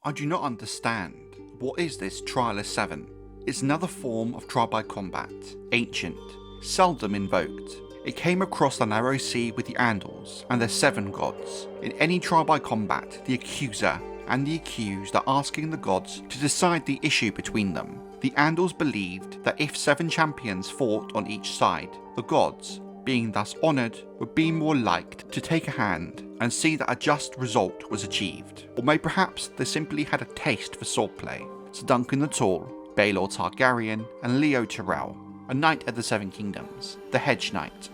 I do not understand. What is this Trial of Seven? It's another form of trial by combat, ancient, seldom invoked. It came across the narrow sea with the Andals and their 7 gods. In any trial by combat, the accuser and the accused are asking the gods to decide the issue between them. The Andals believed that if 7 champions fought on each side, the gods, being thus honoured, would be more liked to take a hand and see that a just result was achieved. Or maybe perhaps they simply had a taste for swordplay. Ser Duncan the Tall, Baelor Targaryen, and Leo Tyrell, a knight of the 7 kingdoms, the Hedge Knight.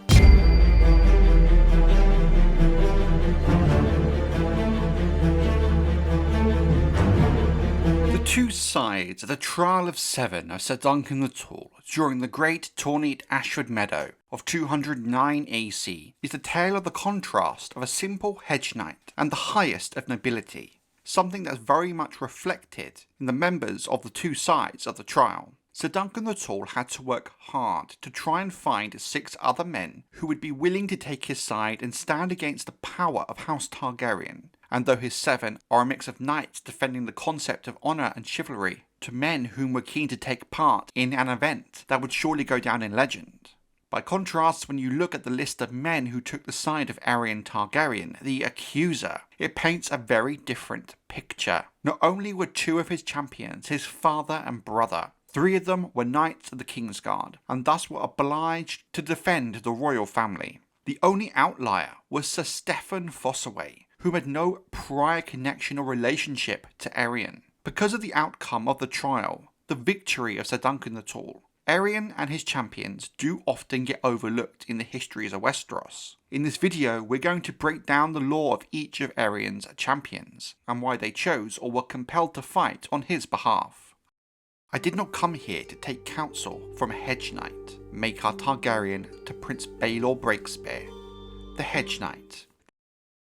The 2 sides of the Trial of 7 of Ser Duncan the Tall during the great tourney at Ashford Meadow of 209 AC is the tale of the contrast of a simple hedge knight and the highest of nobility, something that's very much reflected in the members of the 2 sides of the trial. Ser Duncan the Tall had to work hard to try and find 6 other men who would be willing to take his side and stand against the power of House Targaryen, and though his 7 are a mix of knights defending the concept of honour and chivalry, to men whom were keen to take part in an event that would surely go down in legend. By contrast, when you look at the list of men who took the side of Aerion Targaryen, the accuser, it paints a very different picture. Not only were 2 of his champions his father and brother, 3 of them were knights of the Kingsguard, and thus were obliged to defend the royal family. The only outlier was Sir Stefan Fossoway, who had no prior connection or relationship to Aerion. Because of the outcome of the trial, the victory of Ser Duncan the Tall, Aerion and his champions do often get overlooked in the histories of Westeros. In this video, we're going to break down the lore of each of Aerion's champions, and why they chose or were compelled to fight on his behalf. I did not come here to take counsel from a Hedge Knight, Maekar Targaryen to Prince Baelor Breakspear, the Hedge Knight.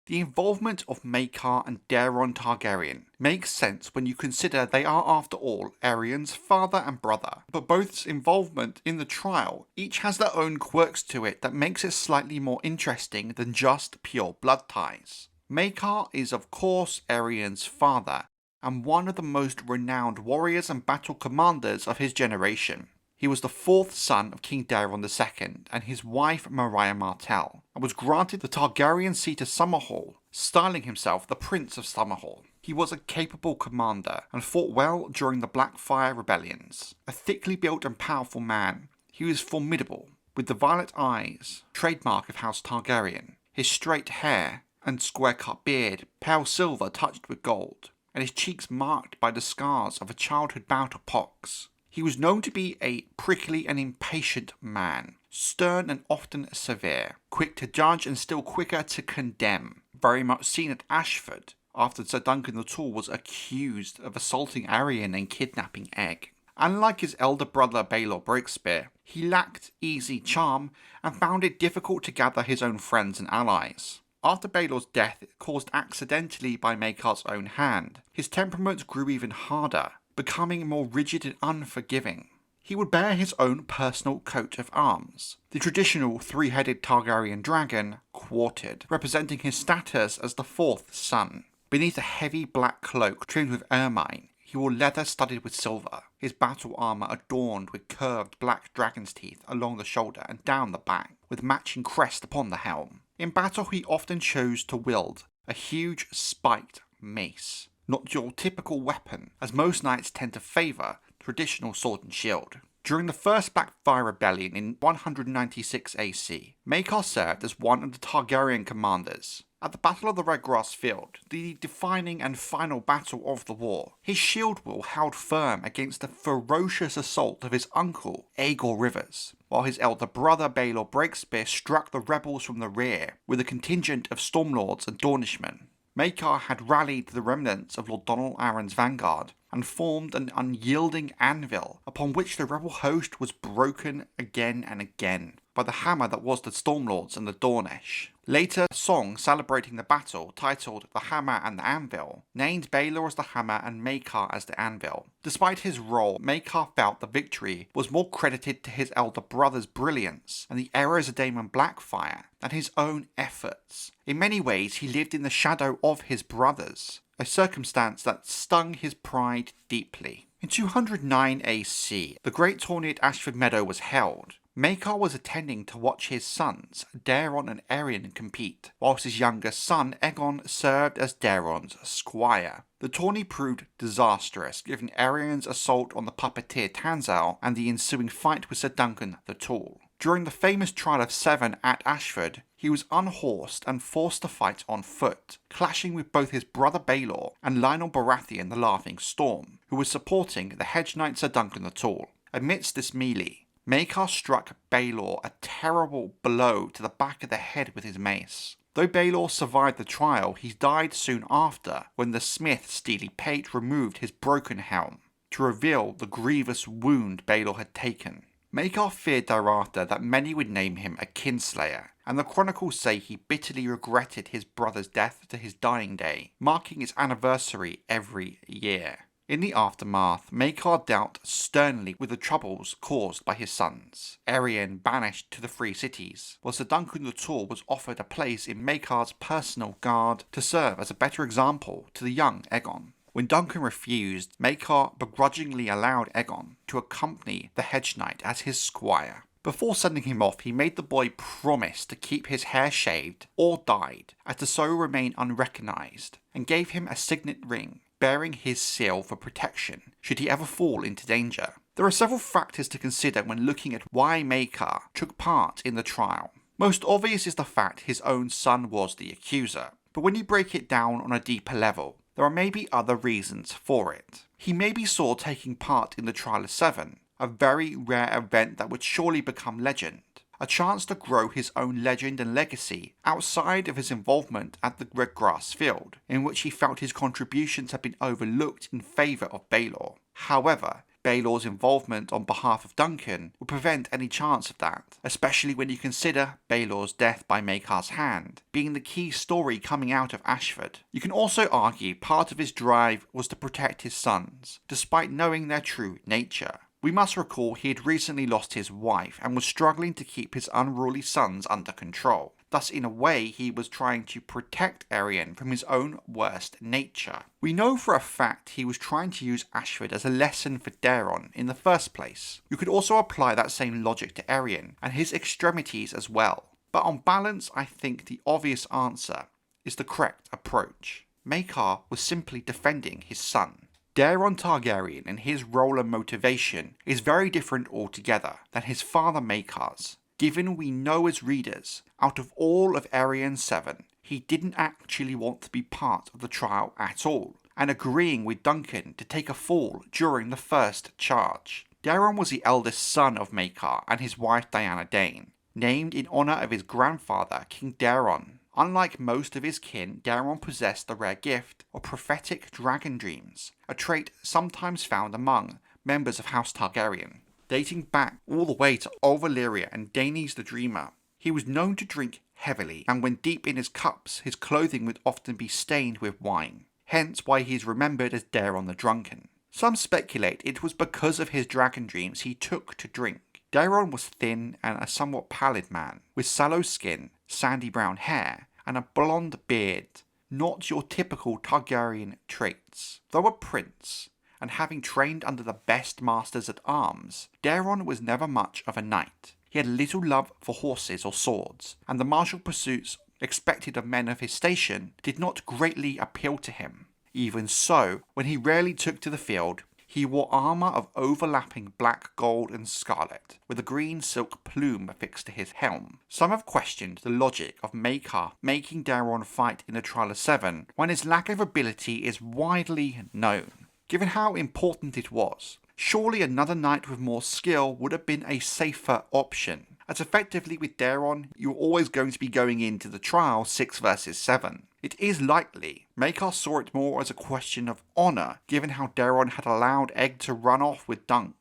The involvement of Maekar and Daeron Targaryen makes sense when you consider they are after all Aerion's father and brother, but both's involvement in the trial each has their own quirks to it that makes it slightly more interesting than just pure blood ties. Maekar is of course Aerion's father, and one of the most renowned warriors and battle commanders of his generation. He was the 4th son of King Daeron II and his wife Maria Martell, and was granted the Targaryen seat of Summerhall, styling himself the Prince of Summerhall. He was a capable commander and fought well during the Blackfire rebellions. A thickly built and powerful man, he was formidable, with the violet eyes, trademark of House Targaryen, his straight hair and square-cut beard, pale silver touched with gold, and his cheeks marked by the scars of a childhood bout of pox. He was known to be a prickly and impatient man, stern and often severe, quick to judge and still quicker to condemn, very much seen at Ashford after Ser Duncan the Tall was accused of assaulting Aerion and kidnapping Egg. Unlike his elder brother Baelor Breakspear, he lacked easy charm and found it difficult to gather his own friends and allies. After Baelor's death, caused accidentally by Maekar's own hand, his temperament grew even harder, becoming more rigid and unforgiving. He would bear his own personal coat of arms, the traditional 3-headed Targaryen dragon, quartered, representing his status as the 4th son. Beneath a heavy black cloak trimmed with ermine, he wore leather studded with silver, his battle armour adorned with curved black dragon's teeth along the shoulder and down the back, with matching crest upon the helm. In battle he often chose to wield a huge spiked mace, not your typical weapon, as most knights tend to favour traditional sword and shield. During the First Blackfire Rebellion in 196 AC, Maekar served as one of the Targaryen commanders. At the Battle of the Red Grass Field, the defining and final battle of the war, his shield wheel held firm against the ferocious assault of his uncle, Aegor Rivers, while his elder brother Baelor Breakspear struck the rebels from the rear with a contingent of Stormlords and Dornishmen. Maekar had rallied the remnants of Lord Donnel Arryn's vanguard and formed an unyielding anvil upon which the rebel host was broken again and again. by the hammer that was the Stormlords and the Dornish. Later, a song celebrating the battle, titled The Hammer and the Anvil, named Baelor as the hammer and Maekar as the anvil. Despite his role, Maekar felt the victory was more credited to his elder brother's brilliance and the errors of Daemon Blackfyre than his own efforts. In many ways, he lived in the shadow of his brothers, a circumstance that stung his pride deeply. In 209 AC, the great tourney at Ashford Meadow was held. Maekar was attending to watch his sons, Daeron and Aerion, compete, whilst his younger son, Aegon, served as Daeron's squire. The tourney proved disastrous, given Aerion's assault on the puppeteer Tanzal and the ensuing fight with Ser Duncan the Tall. During the famous trial of 7 at Ashford, he was unhorsed and forced to fight on foot, clashing with both his brother Baelor and Lionel Baratheon the Laughing Storm, who was supporting the Hedge Knight Ser Duncan the Tall. Amidst this melee, Maekar struck Baelor a terrible blow to the back of the head with his mace. Though Baelor survived the trial, he died soon after when the smith Steely Pate removed his broken helm to reveal the grievous wound Baelor had taken. Maekar feared thereafter that many would name him a kinslayer, and the chronicles say he bitterly regretted his brother's death to his dying day, marking its anniversary every year. In the aftermath, Maekar dealt sternly with the troubles caused by his sons, Aerion banished to the Free Cities, while Ser Duncan the Tall was offered a place in Maekar's personal guard to serve as a better example to the young Aegon. When Duncan refused, Maekar begrudgingly allowed Aegon to accompany the Hedge Knight as his squire. Before sending him off, he made the boy promise to keep his hair shaved or dyed, as to so remain unrecognised, and gave him a signet ring bearing his seal for protection should he ever fall into danger. There are several factors to consider when looking at why Maekar took part in the trial. Most obvious is the fact his own son was the accuser, but when you break it down on a deeper level, there are maybe other reasons for it. He maybe saw taking part in the trial of 7, a very rare event that would surely become legend, a chance to grow his own legend and legacy outside of his involvement at the Red Grass Field, in which he felt his contributions had been overlooked in favour of Baelor. However, Baelor's involvement on behalf of Duncan would prevent any chance of that, especially when you consider Baelor's death by Maekar's hand being the key story coming out of Ashford. You can also argue part of his drive was to protect his sons, despite knowing their true nature. We must recall he had recently lost his wife and was struggling to keep his unruly sons under control. Thus, in a way, he was trying to protect Aerion from his own worst nature. We know for a fact he was trying to use Ashford as a lesson for Daeron in the first place. You could also apply that same logic to Aerion and his extremities as well. But on balance, I think the obvious answer is the correct approach. Maekar was simply defending his son. Daeron Targaryen and his role and motivation is very different altogether than his father Maekar's, given we know as readers, out of all of Aerion 7, he didn't actually want to be part of the trial at all, and agreeing with Duncan to take a fall during the first charge. Daeron was the eldest son of Maekar and his wife Diana Dane, named in honour of his grandfather King Daeron. Unlike most of his kin, Daeron possessed the rare gift of prophetic dragon dreams, a trait sometimes found among members of House Targaryen. Dating back all the way to Old Valyria and Daenys the Dreamer, he was known to drink heavily, and when deep in his cups, his clothing would often be stained with wine, hence why he is remembered as Daeron the Drunken. Some speculate it was because of his dragon dreams he took to drink. Daeron was thin and a somewhat pallid man, with sallow skin, sandy brown hair, and a blonde beard, not your typical Targaryen traits. Though a prince, and having trained under the best masters at arms, Daeron was never much of a knight. He had little love for horses or swords, and the martial pursuits expected of men of his station did not greatly appeal to him. Even so, when he rarely took to the field, he wore armour of overlapping black, gold and scarlet, with a green silk plume affixed to his helm. Some have questioned the logic of Maekar making Daeron fight in the Trial of 7 when his lack of ability is widely known. Given how important it was, surely another knight with more skill would have been a safer option, as effectively with Daeron, you're always going to be going into the trial 6 versus 7. It is likely Maekar saw it more as a question of honour, given how Daeron had allowed Egg to run off with Dunk.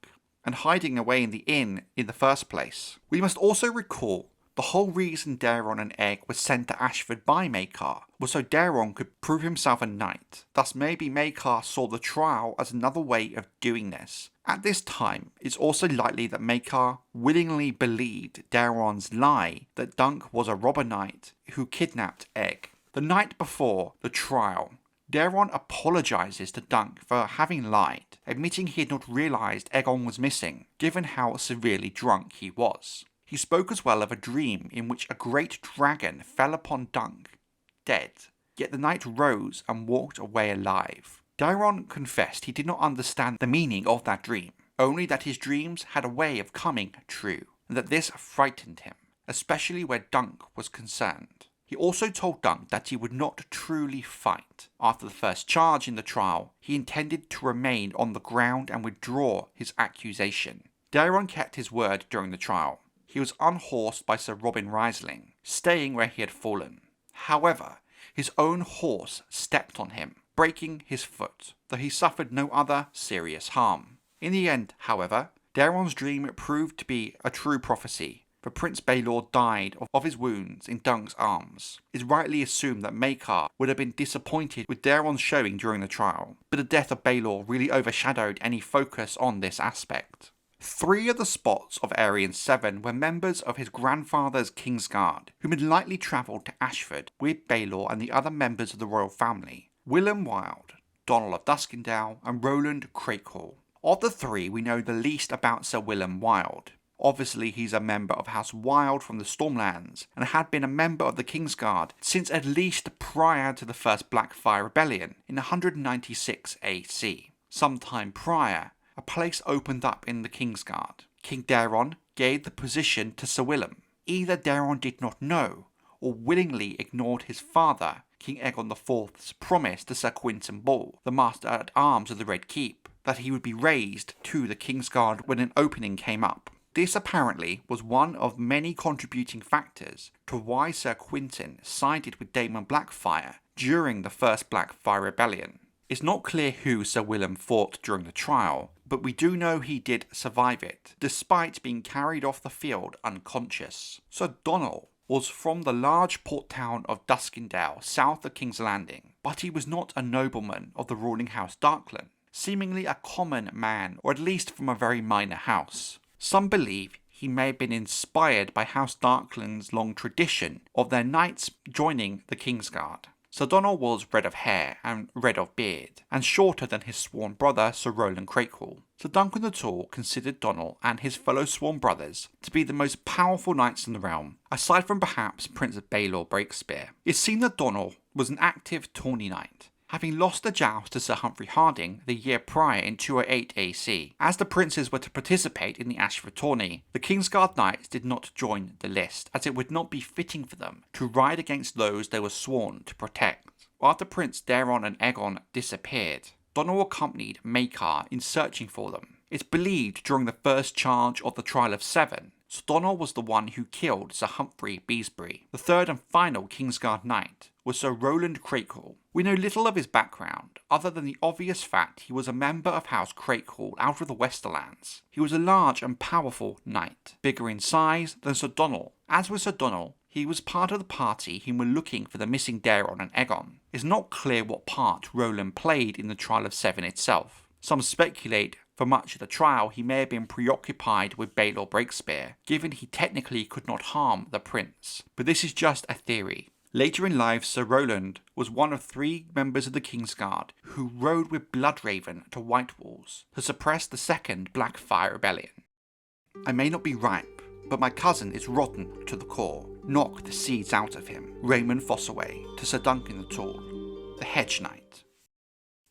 and hiding away in the inn in the first place. We must also recall the whole reason Daeron and Egg were sent to Ashford by Maekar was so Daeron could prove himself a knight. Thus maybe Maekar saw the trial as another way of doing this. At this time, it's also likely that Maekar willingly believed Daeron's lie that Dunk was a robber knight who kidnapped Egg. The night before the trial, Daeron apologises to Dunk for having lied, admitting he had not realised Aegon was missing, given how severely drunk he was. He spoke as well of a dream in which a great dragon fell upon Dunk, dead, yet the knight rose and walked away alive. Daeron confessed he did not understand the meaning of that dream, only that his dreams had a way of coming true, and that this frightened him, especially where Dunk was concerned. He also told Dunk that he would not truly fight. After the first charge in the trial, he intended to remain on the ground and withdraw his accusation. Daeron kept his word during the trial. He was unhorsed by Sir Robin Rysling, staying where he had fallen. However, his own horse stepped on him, breaking his foot, though he suffered no other serious harm. In the end, however, Daeron's dream proved to be a true prophecy, for Prince Baelor died of his wounds in Dunk's arms. It is rightly assumed that Maekar would have been disappointed with Daeron's showing during the trial, but the death of Baelor really overshadowed any focus on this aspect. 3 of the spots of Aerion 7 were members of his grandfather's Kingsguard, whom had likely travelled to Ashford with Baelor and the other members of the royal family: Willem Wylde, Donnel of Duskendale, and Roland Crakehall. Of the 3, we know the least about Sir Willem Wylde. Obviously, he's a member of House Wylde from the Stormlands, and had been a member of the Kingsguard since at least prior to the First Blackfyre Rebellion in 196 AC. Sometime prior, a place opened up in the Kingsguard. King Daeron gave the position to Sir Willem. Either Daeron did not know, or willingly ignored his father, King Aegon IV's promise to Sir Quinton Ball, the Master-at-Arms of the Red Keep, that he would be raised to the Kingsguard when an opening came up. This apparently was one of many contributing factors to why Sir Quinton sided with Daemon Blackfyre during the First Blackfyre Rebellion. It's not clear who Sir Willem fought during the trial, but we do know he did survive it, despite being carried off the field unconscious. Sir Donnel was from the large port town of Duskendale, south of King's Landing, but he was not a nobleman of the ruling House Darkland, seemingly a common man, or at least from a very minor house. Some believe he may have been inspired by House Darkland's long tradition of their knights joining the Kingsguard. Sir Donnel was red of hair and red of beard, and shorter than his sworn brother Sir Roland Crakehall. Ser Duncan the Tall considered Donnel and his fellow sworn brothers to be the most powerful knights in the realm, aside from perhaps Prince Baelor Breakspear. It seemed that Donnel was an active tourney knight, having lost the joust to Sir Humphrey Harding the year prior in 208 AC. As the princes were to participate in the Ashford tourney, the Kingsguard knights did not join the list, as it would not be fitting for them to ride against those they were sworn to protect. After Prince Daeron and Aegon disappeared, Donnel accompanied Maekar in searching for them. It's believed during the first charge of the Trial of 7, Sir Donnel was the one who killed Sir Humphrey Beesbury. The third and final Kingsguard knight was Sir Roland Crakehall. We know little of his background, other than the obvious fact he was a member of House Crakehall out of the Westerlands. He was a large and powerful knight, bigger in size than Sir Donnel. As with Sir Donnel, he was part of the party who were looking for the missing Daeron and Aegon. It's not clear what part Roland played in the Trial of 7 itself. Some speculate for much of the trial he may have been preoccupied with Baelor Breakspear, given he technically could not harm the prince. But this is just a theory. Later in life, Sir Roland was one of 3 members of the Kingsguard who rode with Bloodraven to White Walls to suppress the Second Blackfyre Rebellion. I may not be ripe, but my cousin is rotten to the core. Knock the seeds out of him. Raymond Fossoway to Ser Duncan the Tall, the Hedge Knight.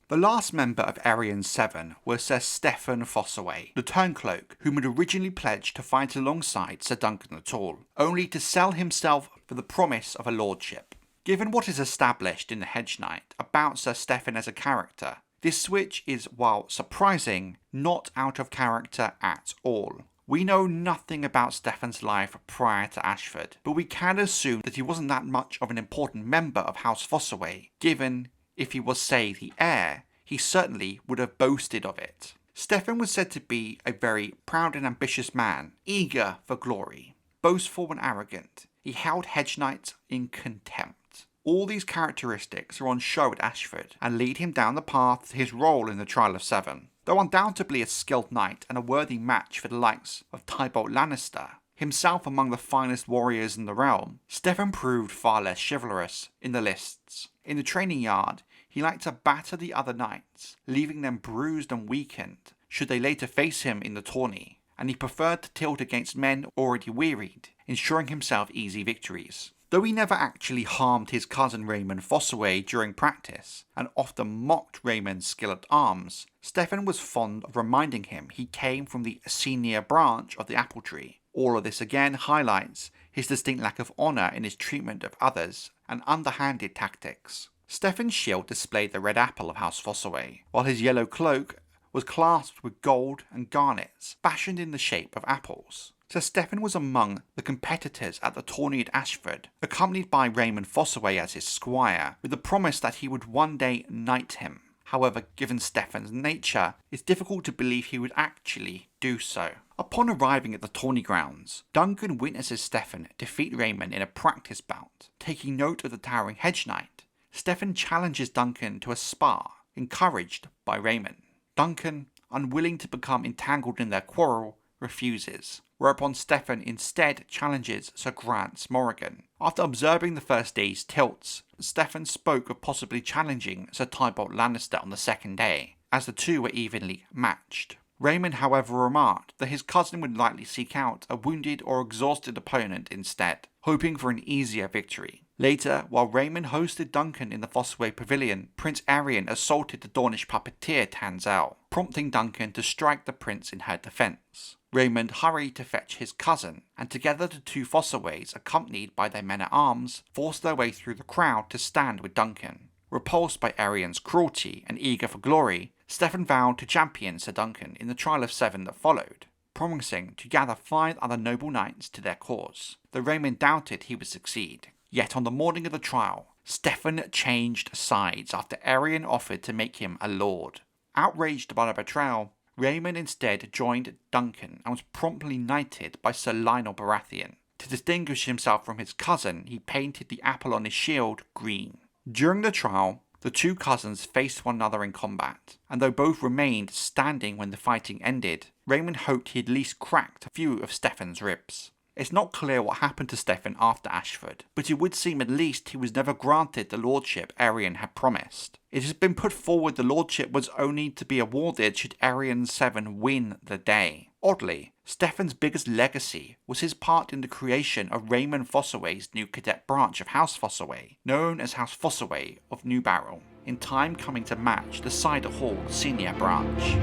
The last member of Aerion 7 was Sir Stefan Fossoway, the Turncloak, whom had originally pledged to fight alongside Ser Duncan the Tall, only to sell himself for the promise of a lordship. Given what is established in the Hedge Knight about Sir Stefan as a character, this switch is, while surprising, not out of character at all. We know nothing about Stefan's life prior to Ashford, but we can assume that he wasn't that much of an important member of House Fossoway, given if he was, say, the heir, he certainly would have boasted of it. Steffon was said to be a very proud and ambitious man, eager for glory. Boastful and arrogant, he held Hedge Knights in contempt. All these characteristics are on show at Ashford and lead him down the path to his role in the Trial of Seven. Though undoubtedly a skilled knight and a worthy match for the likes of Tybolt Lannister, himself among the finest warriors in the realm, Steffon proved far less chivalrous in the lists. In the training yard, he liked to batter the other knights, leaving them bruised and weakened should they later face him in the tourney, and he preferred to tilt against men already wearied, ensuring himself easy victories. Though he never actually harmed his cousin Raymond Fossoway during practice, and often mocked Raymond's skill at arms, Steffon was fond of reminding him he came from the senior branch of the apple tree. All of this again highlights his distinct lack of honour in his treatment of others and underhanded tactics. Steffon's shield displayed the red apple of House Fossoway, while his yellow cloak was clasped with gold and garnets fashioned in the shape of apples. So Steffon was among the competitors at the tourney at Ashford, accompanied by Raymond Fossoway as his squire, with the promise that he would one day knight him. However, given Steffon's nature, it's difficult to believe he would actually do so. Upon arriving at the tourney grounds, Duncan witnesses Steffon defeat Raymond in a practice bout. Taking note of the towering Hedge Knight, Steffon challenges Duncan to a spar, encouraged by Raymond. Duncan, unwilling to become entangled in their quarrel, refuses, whereupon Steffon instead challenges Sir Grants Morrigan. After observing the first day's tilts, Steffon spoke of possibly challenging Sir Tybolt Lannister on the second day, as the two were evenly matched. Raymond, however, remarked that his cousin would likely seek out a wounded or exhausted opponent instead, hoping for an easier victory. Later, while Raymond hosted Duncan in the Fossoway Pavilion, Prince Aerion assaulted the Dornish puppeteer Tanzell, prompting Duncan to strike the prince in her defence. Raymond hurried to fetch his cousin, and together the two Fossoways, accompanied by their men-at-arms, forced their way through the crowd to stand with Duncan. Repulsed by Aerion's cruelty and eager for glory, Steffon vowed to champion Ser Duncan in the Trial of Seven that followed, promising to gather 5 other noble knights to their cause, though Raymond doubted he would succeed. Yet on the morning of the trial, Steffon changed sides after Aerion offered to make him a lord. Outraged by the betrayal, Raymond instead joined Duncan and was promptly knighted by Sir Lionel Baratheon. To distinguish himself from his cousin, he painted the apple on his shield green. During the trial, the two cousins faced one another in combat, and though both remained standing when the fighting ended, Raymond hoped he at least cracked a few of Steffon's ribs. It's not clear what happened to Steffon after Ashford, but it would seem at least he was never granted the lordship Aerion had promised. It has been put forward the lordship was only to be awarded should Aerion 7 win the day. Oddly, Steffon's biggest legacy was his part in the creation of Raymond Fossoway's new cadet branch of House Fossoway, known as House Fossoway of New Barrel, in time coming to match the Cider Hall senior branch.